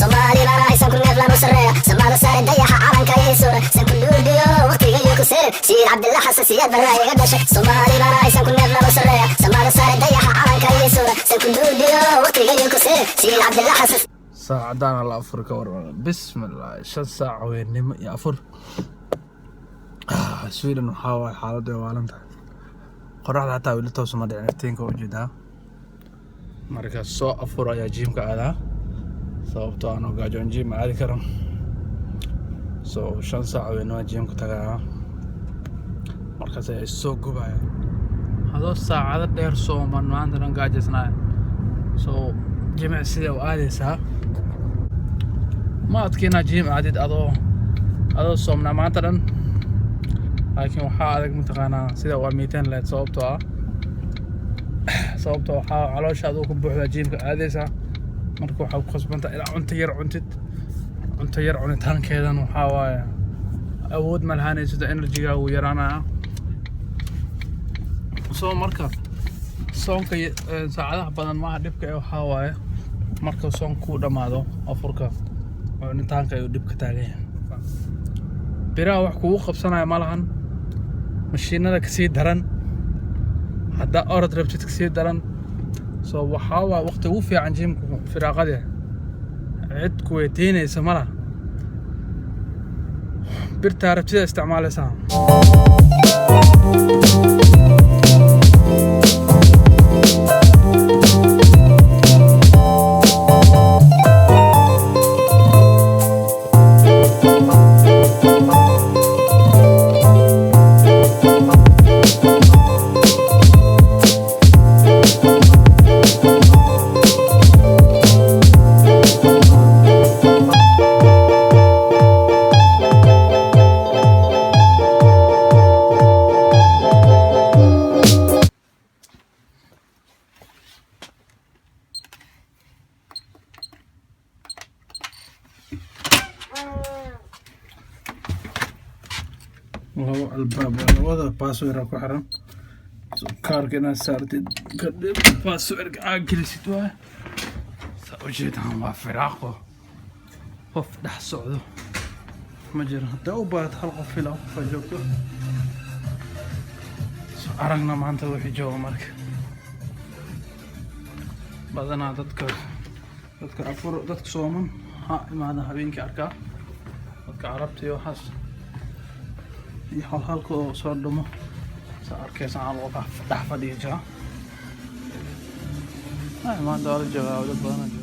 Somali bana aysan ku neef lanu sareeya samada sare dayaxa calanka iyo suura san ku luudiyo waqtiga iyo ku sir Sayid Cabdillah Xasan Siyaad bana iga dhashay Somali bana aysan ku neef lanu sareeya samada sare dayaxa calanka iyo suura san ku luudiyo waqtiga iyo ku sir Sayid Cabdillah Xasan saacadaan la afur ka waran bismillah 5 saac weynimo iyo afur Sweden waxa way xaaladda waalanta qoraxda hataa wili toos ma dhicin iftiinka u jeedaa marka soo afur ayaa jiimka aadaa sababtoo aan gaajoon jiim aadi karo soo 5 saac weynimo jiimka tagaa markaas ay soo gubaya hadoo saacada dheer soo maanta dhan gaajisnaa soo jimicsiga u aadaysaa ma adkeena jiim aadid adoo soomnaa maanta dhan laakiin waxaa adag mataqaanaa sida waa miitaan leed sababtoo waxaa calooshaada ku buuxda jiimka aadaysaa marka waxaa ku khasbantaa ilaa cunto yar cunitaankeedan waxaa waaye awood ma lahaanaysid enerjiga uu yaraanaya soo marka soonka saacadaha badan maaha dhibka ee waxaa waaye marka soonku dhamaado afurka cunitaanka ayuu dhib ka taagan yahay biraha wax kugu qabsanaya ma lahan mashiinada kasii daran haddaa orod rabtid kasii daran soo waxaa waa waqti ugu fiican jiimku firaaqada cid ku weydiinaysa ma laha birtaa rabtida isticmaalaysaa وهو الباب وهذا باسورد ku xiran kaarkana saartid kadib baasoorka aagelisid waa sawjeedaan waa firaaqo qof dhex socdo ma jiro hadda u baad hal qof ila joogto soo aragna maanta wixii jooga marka badanaa dadka afur dadka sooman ha imaada habeenkii arkaa dadka carabta iyo waxaas iyo halka oo soo dhumo arkaysan aan loo dhex fadhiyo maanta waa la joogaa dad badan